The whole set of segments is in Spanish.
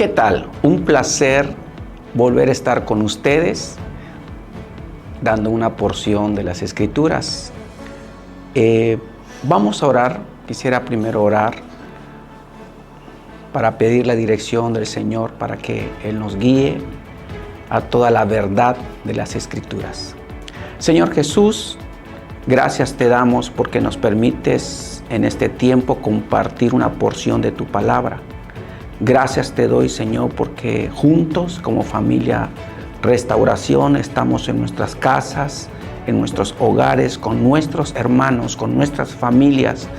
¿Qué tal? Un placer volver a estar con ustedes dando una porción de las Escrituras. Vamos a orar. Quisiera primero orar para pedir la dirección del Señor para que Él nos guíe a toda la verdad de las Escrituras. Señor Jesús, gracias te damos porque nos permites en este tiempo compartir una porción de tu palabra. Gracias te doy, Señor, porque juntos como familia Restauración estamos en nuestras casas, en nuestros hogares, con nuestros hermanos, con nuestras familias,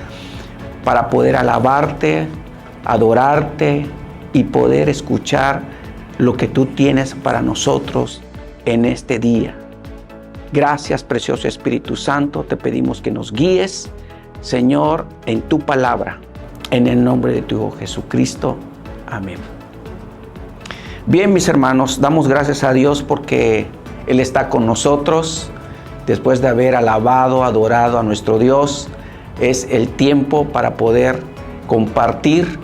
para poder alabarte, adorarte y poder escuchar lo que tú tienes para nosotros en este día. Gracias, precioso Espíritu Santo, te pedimos que nos guíes, Señor, en tu palabra, en el nombre de tu Hijo Jesucristo. Amén. Bien, mis hermanos, damos gracias a Dios porque Él está con nosotros. Después de haber alabado, adorado a nuestro Dios, es el tiempo para poder compartir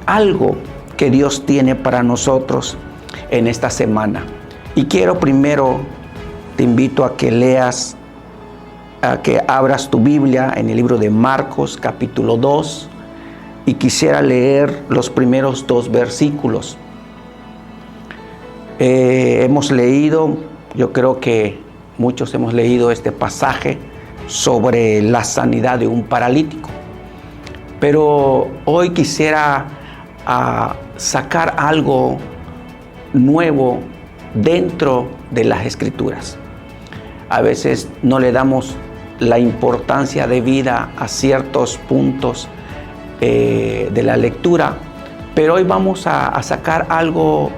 algo que Dios tiene para nosotros en esta semana. Y quiero primero, te invito a que leas, a que abras tu Biblia en el libro de Marcos, capítulo 2, y quisiera leer los primeros 2 versículos. Hemos leído, yo creo que muchos hemos leído este pasaje sobre la sanidad de un paralítico. Pero hoy quisiera sacar algo nuevo dentro de las Escrituras. A veces no le damos la importancia debida a ciertos puntos de la lectura, pero hoy vamos a sacar algo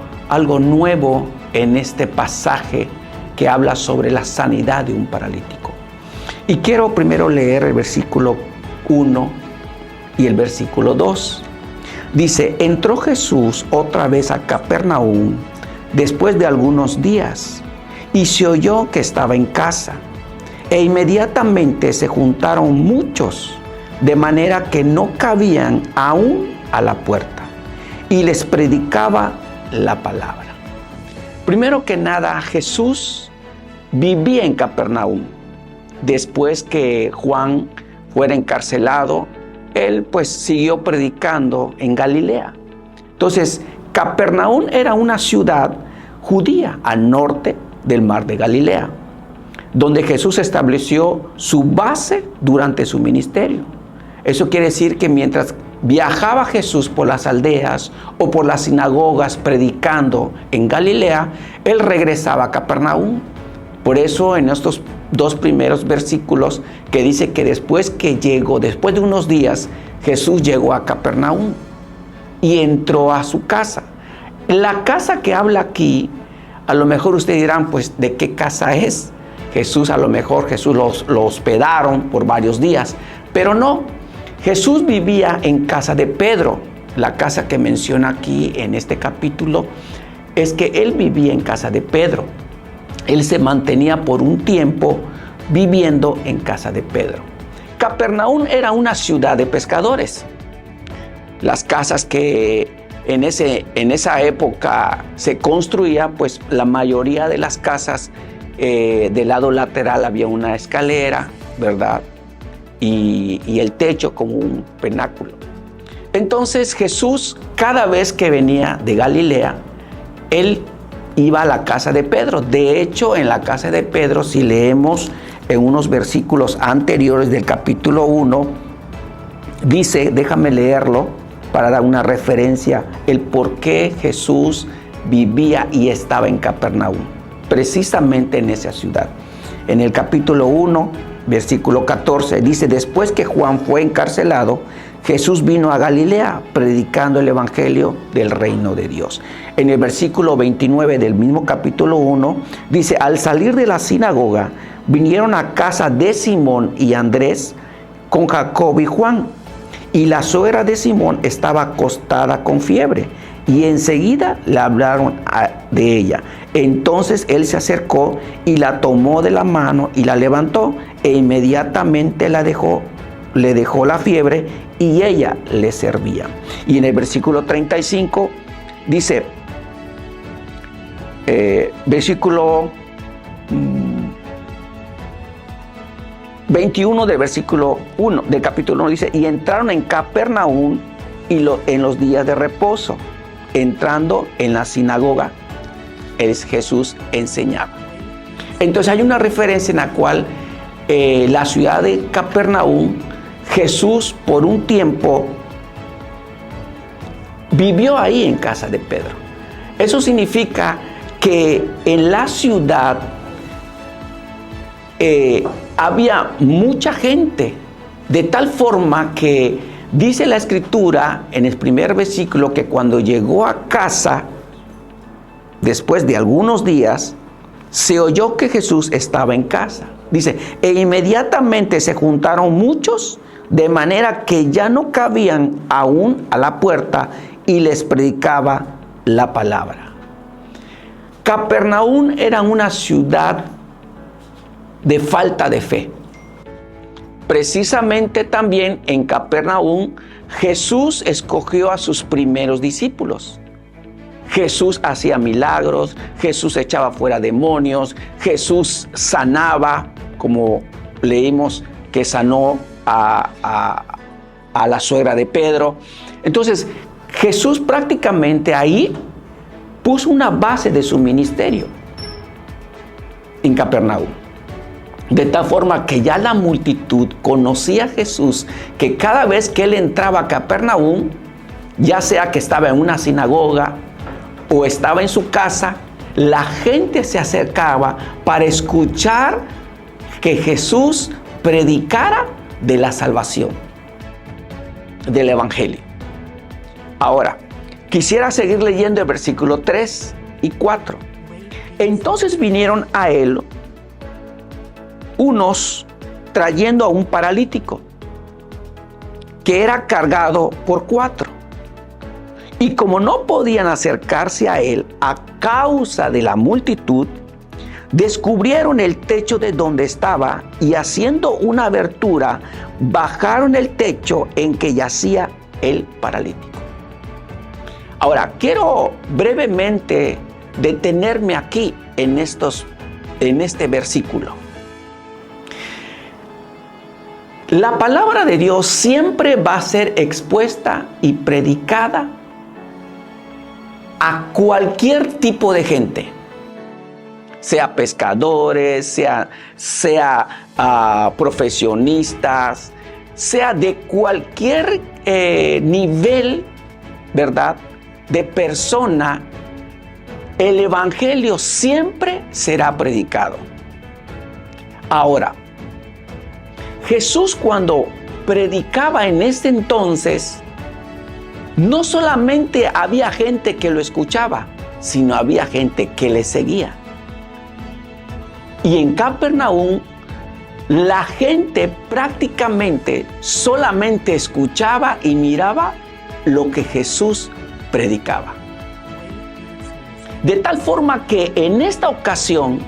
nuevo en este pasaje que habla sobre la sanidad de un paralítico. Y quiero primero leer el versículo 1 y el versículo 2. Dice: entró Jesús otra vez a Capernaum después de algunos días, y se oyó que estaba en casa, e inmediatamente se juntaron muchos, de manera que no cabían aún a la puerta, y les predicaba la palabra. Primero que nada, Jesús vivía en Capernaum. Después que Juan fuera encarcelado, él pues siguió predicando en Galilea. Entonces, Capernaum era una ciudad judía al norte del mar de Galilea, donde Jesús estableció su base durante su ministerio. Eso quiere decir que mientras viajaba Jesús por las aldeas o por las sinagogas predicando en Galilea, él regresaba a Capernaum. Por eso en estos 2 primeros versículos que dice que después de unos días, Jesús llegó a Capernaum y entró a su casa. La casa que habla aquí, a lo mejor ustedes dirán, pues, ¿de qué casa es? Jesús lo hospedaron por varios días, pero no. Jesús vivía en casa de Pedro. La casa que menciona aquí en este capítulo es que él vivía en casa de Pedro. Él se mantenía por un tiempo viviendo en casa de Pedro. Capernaum era una ciudad de pescadores. Las casas que en esa época se construían, pues la mayoría de las casas del lado lateral había una escalera, ¿verdad? Y el techo como un penáculo. Entonces Jesús, cada vez que venía de Galilea, él iba a la casa de Pedro. De hecho, en la casa de Pedro, si leemos en unos versículos anteriores del capítulo 1, dice, déjame leerlo para dar una referencia, el por qué Jesús vivía y estaba en Capernaum, precisamente en esa ciudad. En el capítulo 1, versículo 14, dice: después que Juan fue encarcelado, Jesús vino a Galilea predicando el evangelio del reino de Dios. En el versículo 29 del mismo capítulo 1 dice: al salir de la sinagoga vinieron a casa de Simón y Andrés con Jacobo y Juan, y la suegra de Simón estaba acostada con fiebre, y enseguida le hablaron de ella. Entonces él se acercó y la tomó de la mano y la levantó, e inmediatamente le dejó la fiebre, y ella le servía. Y en el versículo 35 Dice, versículo 21 del versículo 1 del capítulo 1 dice, y entraron en Capernaum en los días de reposo, entrando en la sinagoga, Jesús enseñaba. Entonces hay una referencia en la cual la ciudad de Capernaum, Jesús por un tiempo vivió ahí en casa de Pedro. Eso significa que en la ciudad había mucha gente, de tal forma que dice la Escritura en el primer versículo que cuando llegó a casa, después de algunos días, se oyó que Jesús estaba en casa. Dice, e inmediatamente se juntaron muchos, de manera que ya no cabían aún a la puerta, y les predicaba la palabra. Capernaum era una ciudad de falta de fe. Precisamente también en Capernaum Jesús escogió a sus primeros discípulos. Jesús hacía milagros, Jesús echaba fuera demonios, Jesús sanaba, como leímos que sanó a la suegra de Pedro. Entonces Jesús prácticamente ahí puso una base de su ministerio en Capernaum. De tal forma que ya la multitud conocía a Jesús, que cada vez que él entraba a Capernaum, ya sea que estaba en una sinagoga o estaba en su casa, la gente se acercaba para escuchar que Jesús predicara de la salvación, del evangelio. Ahora, quisiera seguir leyendo el versículo 3 y 4. Entonces vinieron a él unos trayendo a un paralítico que era cargado por 4. Y como no podían acercarse a él a causa de la multitud, descubrieron el techo de donde estaba y haciendo una abertura, bajaron el techo en que yacía el paralítico. Ahora, quiero brevemente detenerme aquí en este versículo. La palabra de Dios siempre va a ser expuesta y predicada a cualquier tipo de gente, sea pescadores, sea profesionistas, sea de cualquier nivel, ¿verdad?, de persona. El evangelio siempre será predicado. Ahora, Jesús cuando predicaba en ese entonces, no solamente había gente que lo escuchaba, sino había gente que le seguía. Y en Capernaum, la gente prácticamente solamente escuchaba y miraba lo que Jesús predicaba. De tal forma que en esta ocasión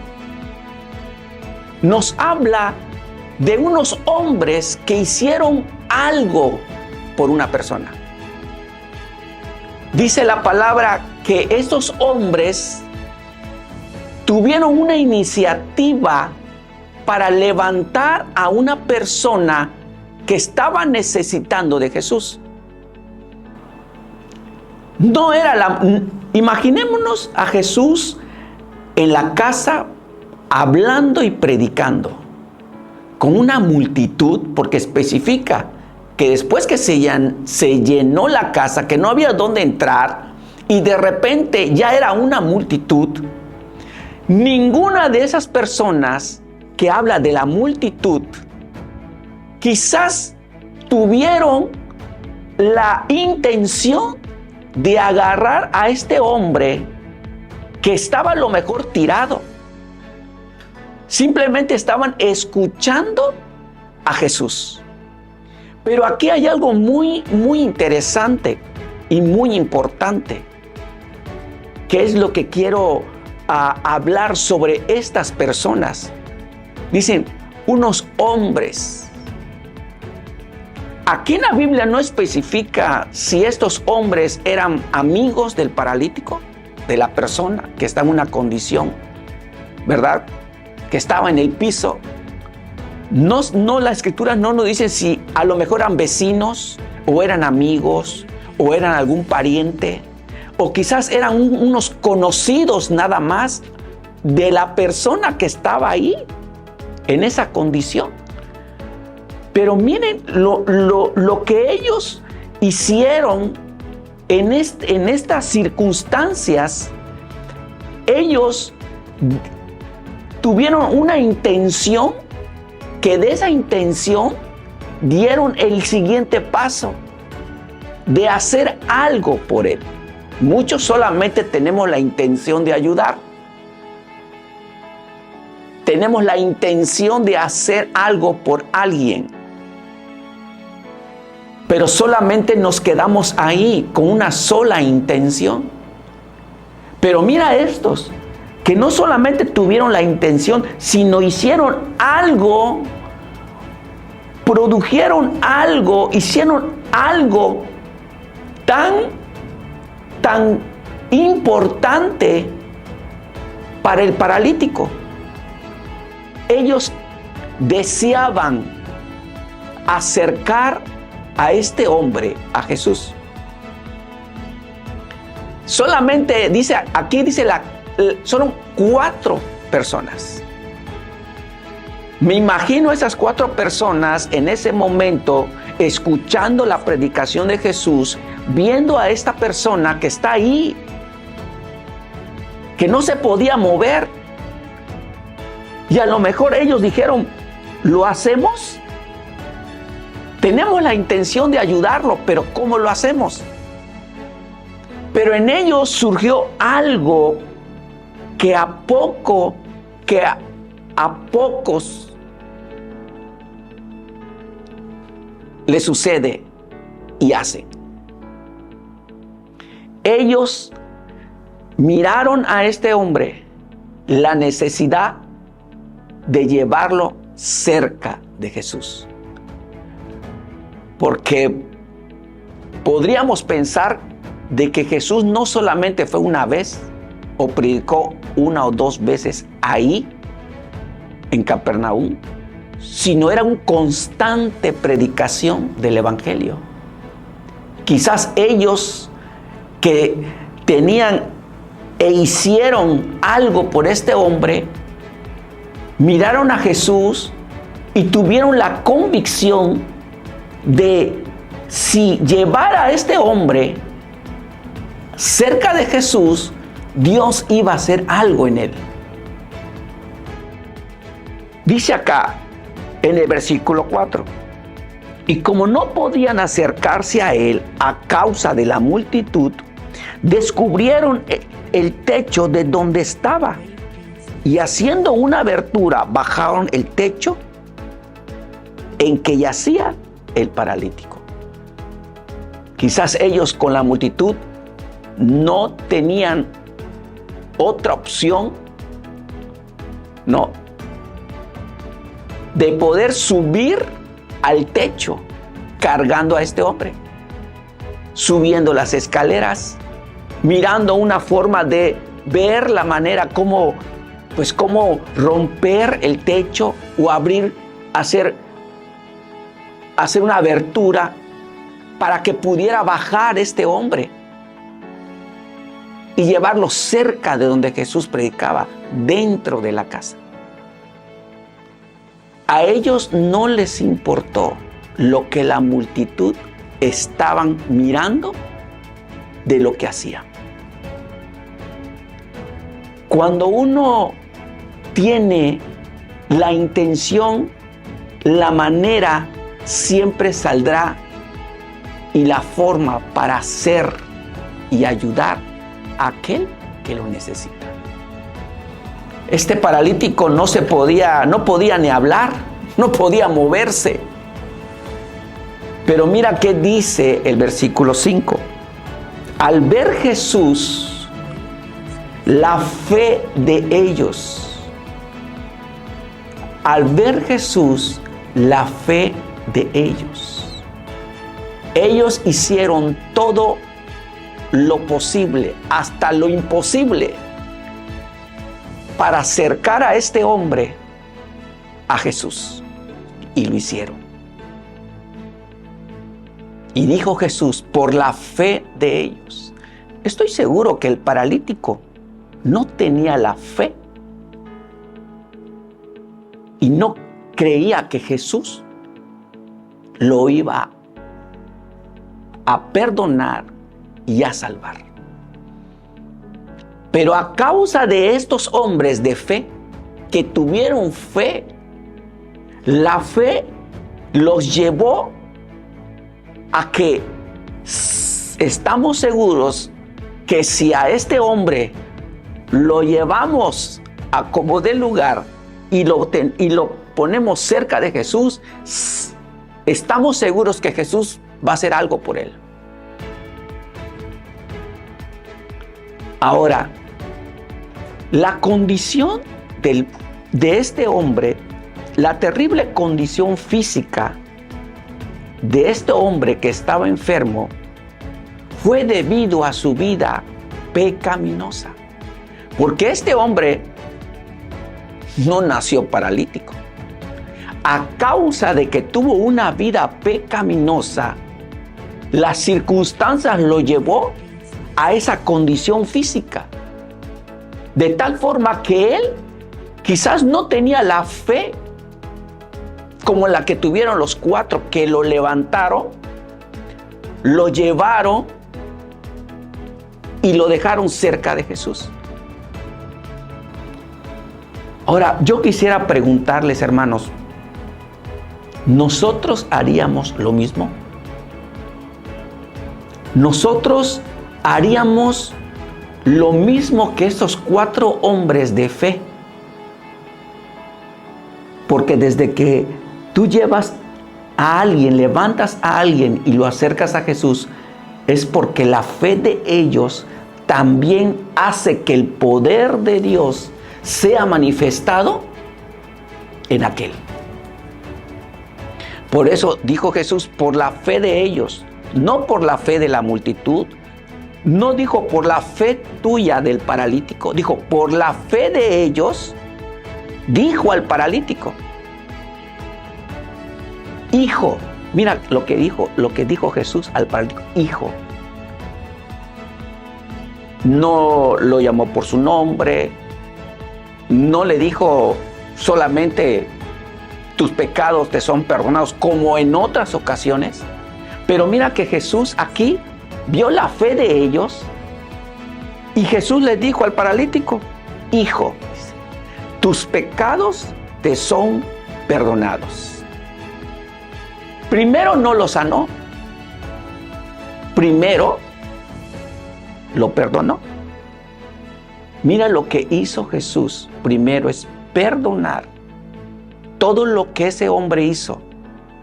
nos habla de unos hombres que hicieron algo por una persona. Dice la palabra que estos hombres tuvieron una iniciativa para levantar a una persona que estaba necesitando de Jesús. No era imaginémonos a Jesús en la casa hablando y predicando con una multitud, porque especifica que después que se llenó la casa, que no había dónde entrar y de repente ya era una multitud, ninguna de esas personas que habla de la multitud quizás tuvieron la intención de agarrar a este hombre que estaba a lo mejor tirado. Simplemente estaban escuchando a Jesús. Pero aquí hay algo muy, muy interesante y muy importante, que es lo que quiero hablar sobre estas personas. Dicen, unos hombres Aquí en la Biblia no especifica si estos hombres eran amigos del paralítico, de la persona que está en una condición, ¿verdad?, que estaba en el piso. No, la Escritura no nos dice si a lo mejor eran vecinos, o eran amigos, o eran algún pariente, o quizás eran unos conocidos nada más de la persona que estaba ahí, en esa condición. Pero miren lo que ellos hicieron en estas circunstancias. Ellos tuvieron una intención, que de esa intención dieron el siguiente paso de hacer algo por él. Muchos solamente tenemos la intención de ayudar. Tenemos la intención de hacer algo por alguien. Pero solamente nos quedamos ahí con una sola intención. Pero mira estos, que no solamente tuvieron la intención, sino hicieron algo, produjeron algo, hicieron algo tan importante para el paralítico. Ellos deseaban acercar a este hombre a Jesús. Solamente son 4 personas. Me imagino esas 4 personas en ese momento escuchando la predicación de Jesús, viendo a esta persona que está ahí, que no se podía mover. Y a lo mejor ellos dijeron, ¿lo hacemos? Tenemos la intención de ayudarlo, pero ¿cómo lo hacemos? Pero en ellos surgió algo que a pocos les sucede y hacen. Ellos miraron a este hombre la necesidad de llevarlo cerca de Jesús. Porque podríamos pensar de que Jesús no solamente fue una vez o predicó 1 o 2 veces ahí en Capernaum, sino era una constante predicación del Evangelio. Quizás ellos que tenían e hicieron algo por este hombre, miraron a Jesús y tuvieron la convicción de si llevara a este hombre cerca de Jesús, Dios iba a hacer algo en él. Dice acá en el versículo 4, y como no podían acercarse a él a causa de la multitud, descubrieron el techo de donde estaba y haciendo una abertura bajaron el techo en que yacía el paralítico. Quizás ellos con la multitud no tenían otra opción, no, de poder subir al techo cargando a este hombre, subiendo las escaleras, mirando una forma de ver la manera cómo romper el techo o hacer una abertura para que pudiera bajar este hombre y llevarlo cerca de donde Jesús predicaba, dentro de la casa. A ellos no les importó lo que la multitud estaban mirando de lo que hacían. Cuando uno tiene la intención, la manera siempre saldrá y la forma para hacer y ayudar a aquel que lo necesita. Este paralítico no podía ni hablar, no podía moverse. Pero mira qué dice el versículo 5. Al ver Jesús la fe de ellos, al ver Jesús la fe de ellos. Ellos hicieron todo lo posible, hasta lo imposible, para acercar a este hombre a Jesús. Y lo hicieron. Y dijo Jesús, por la fe de ellos. Estoy seguro que el paralítico no tenía la fe y no creía que Jesús lo iba a perdonar y a salvar. Pero a causa de estos hombres de fe que tuvieron fe, la fe los llevó a que estamos seguros que si a este hombre lo llevamos a como de lugar y lo ponemos cerca de Jesús, estamos seguros que Jesús va a hacer algo por él. Ahora, la condición de este hombre, la terrible condición física de este hombre que estaba enfermo, fue debido a su vida pecaminosa. Porque este hombre no nació paralítico. A causa de que tuvo una vida pecaminosa, las circunstancias lo llevó a esa condición física. De tal forma que él quizás no tenía la fe como la que tuvieron los 4 que lo levantaron, lo llevaron y lo dejaron cerca de Jesús. Ahora, yo quisiera preguntarles, hermanos, ¿nosotros haríamos lo mismo? ¿Nosotros haríamos lo mismo que estos 4 hombres de fe? Porque desde que tú llevas a alguien, levantas a alguien y lo acercas a Jesús, es porque la fe de ellos también hace que el poder de Dios sea manifestado en aquel. Por eso dijo Jesús, por la fe de ellos, no por la fe de la multitud. No dijo por la fe tuya del paralítico, dijo por la fe de ellos, dijo al paralítico. Hijo, mira lo que dijo Jesús al paralítico, hijo. No lo llamó por su nombre, no le dijo solamente tus pecados te son perdonados, como en otras ocasiones. Pero mira que Jesús aquí vio la fe de ellos y Jesús le dijo al paralítico, hijo, tus pecados te son perdonados. Primero no lo sanó, primero lo perdonó. Mira lo que hizo Jesús. Primero es perdonar todo lo que ese hombre hizo.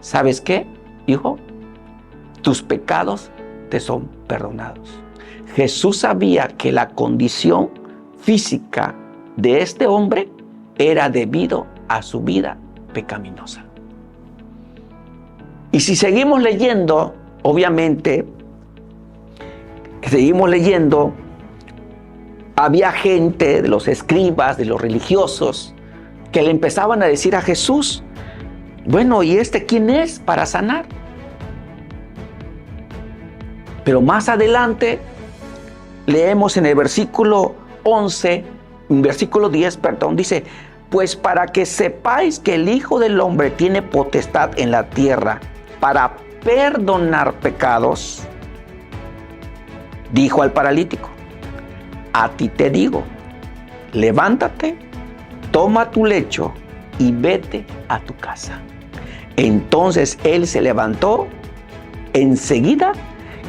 ¿Sabes qué, hijo? Tus pecados te son perdonados. Jesús sabía que la condición física de este hombre era debido a su vida pecaminosa. Y si seguimos leyendo, obviamente, seguimos leyendo, había gente de los escribas, de los religiosos, que le empezaban a decir a Jesús, bueno, ¿y este quién es para sanar? Pero más adelante, leemos en el versículo 11, versículo 10, perdón, dice, pues para que sepáis que el Hijo del Hombre tiene potestad en la tierra para perdonar pecados, dijo al paralítico, a ti te digo, levántate, toma tu lecho y vete a tu casa. Entonces él se levantó enseguida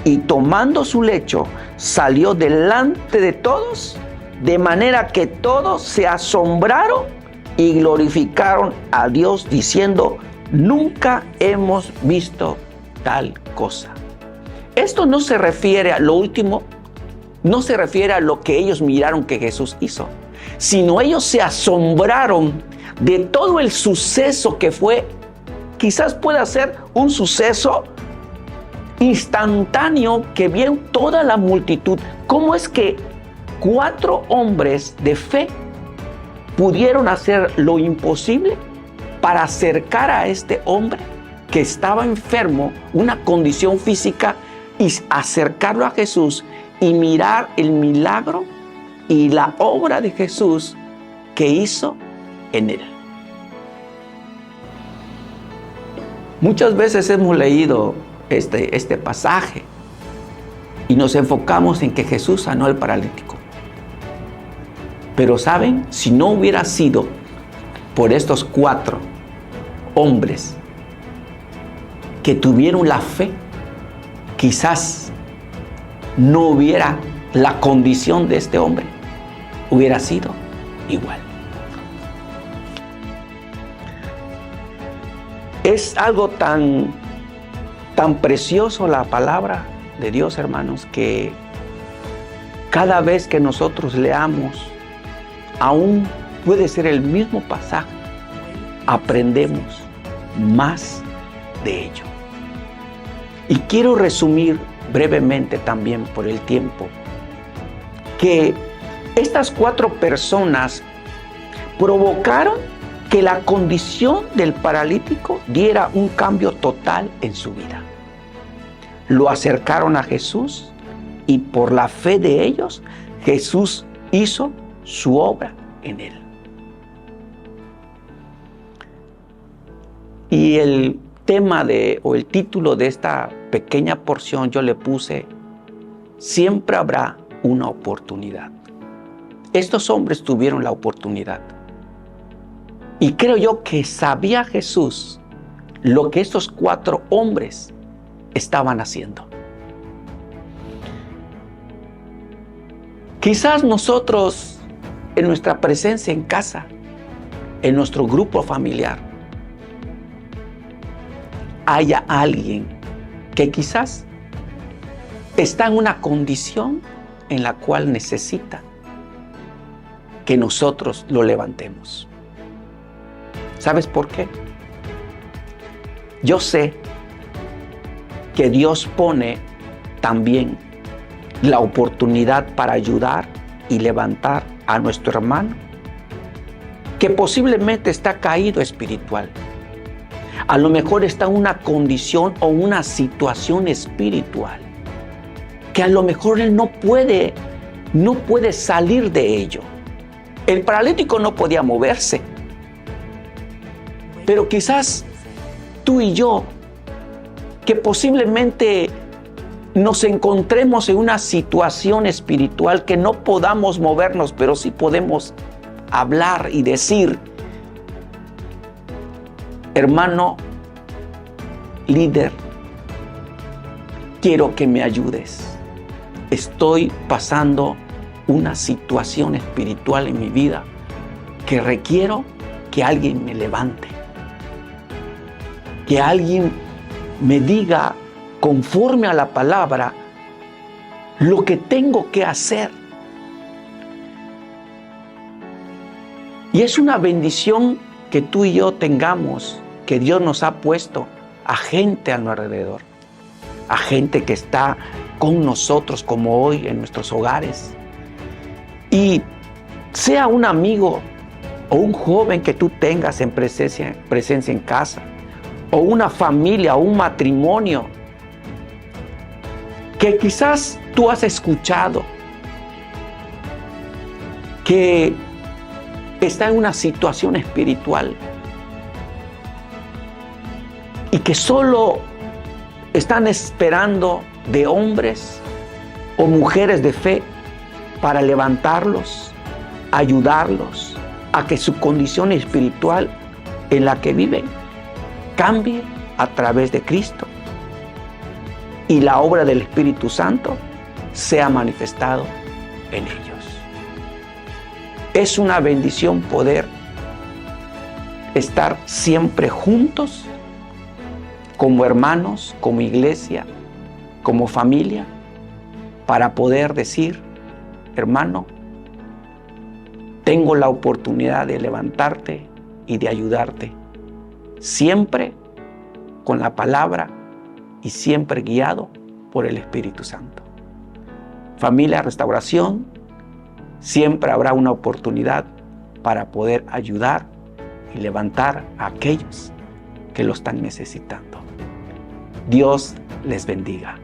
y tomando su lecho salió delante de todos, de manera que todos se asombraron y glorificaron a Dios diciendo, nunca hemos visto tal cosa. Esto no se refiere a lo último, no se refiere a lo que ellos miraron que Jesús hizo, sino ellos se asombraron de todo el suceso que fue, quizás pueda ser un suceso instantáneo que vio toda la multitud. ¿Cómo es que 4 hombres de fe pudieron hacer lo imposible para acercar a este hombre que estaba enfermo, una condición física, y acercarlo a Jesús y mirar el milagro y la obra de Jesús que hizo en él? Muchas veces hemos leído este pasaje y nos enfocamos en que Jesús sanó al paralítico. Pero ¿saben? Si no hubiera sido por estos 4 hombres que tuvieron la fe, quizás no hubiera la condición de este hombre, hubiera sido igual. Es algo tan precioso la palabra de Dios, hermanos, que cada vez que nosotros leamos, aún puede ser el mismo pasaje, aprendemos más de ello. Y quiero resumir brevemente también por el tiempo que estas 4 personas provocaron que la condición del paralítico diera un cambio total en su vida. Lo acercaron a Jesús y por la fe de ellos, Jesús hizo su obra en él. Y el tema o el título de esta pequeña porción yo le puse: siempre habrá una oportunidad. Estos hombres tuvieron la oportunidad. Y creo yo que sabía Jesús lo que estos 4 hombres estaban haciendo. Quizás nosotros, en nuestra presencia en casa, en nuestro grupo familiar, haya alguien que quizás está en una condición en la cual necesita que nosotros lo levantemos. ¿Sabes por qué? Yo sé que Dios pone también la oportunidad para ayudar y levantar a nuestro hermano que posiblemente está caído espiritual. A lo mejor está en una condición o una situación espiritual que a lo mejor él no puede salir de ello. El paralítico no podía moverse, pero quizás tú y yo, que posiblemente nos encontremos en una situación espiritual que no podamos movernos, pero sí podemos hablar y decir: hermano líder, quiero que me ayudes. Estoy pasando una situación espiritual en mi vida que requiero que alguien me levante. Que alguien me diga, conforme a la palabra, lo que tengo que hacer. Y es una bendición que tú y yo tengamos, que Dios nos ha puesto a gente a nuestro alrededor, a gente que está con nosotros como hoy en nuestros hogares. Y sea un amigo o un joven que tú tengas en presencia en casa, o una familia o un matrimonio que quizás tú has escuchado que está en una situación espiritual y que solo están esperando de hombres o mujeres de fe para levantarlos, ayudarlos a que su condición espiritual en la que viven cambie a través de Cristo y la obra del Espíritu Santo sea manifestado en ellos. Es una bendición poder estar siempre juntos como hermanos, como iglesia, como familia, para poder decir: hermano, tengo la oportunidad de levantarte y de ayudarte, siempre con la palabra y siempre guiado por el Espíritu Santo. Familia Restauración, siempre habrá una oportunidad para poder ayudar y levantar a aquellos que lo están necesitando. Dios les bendiga.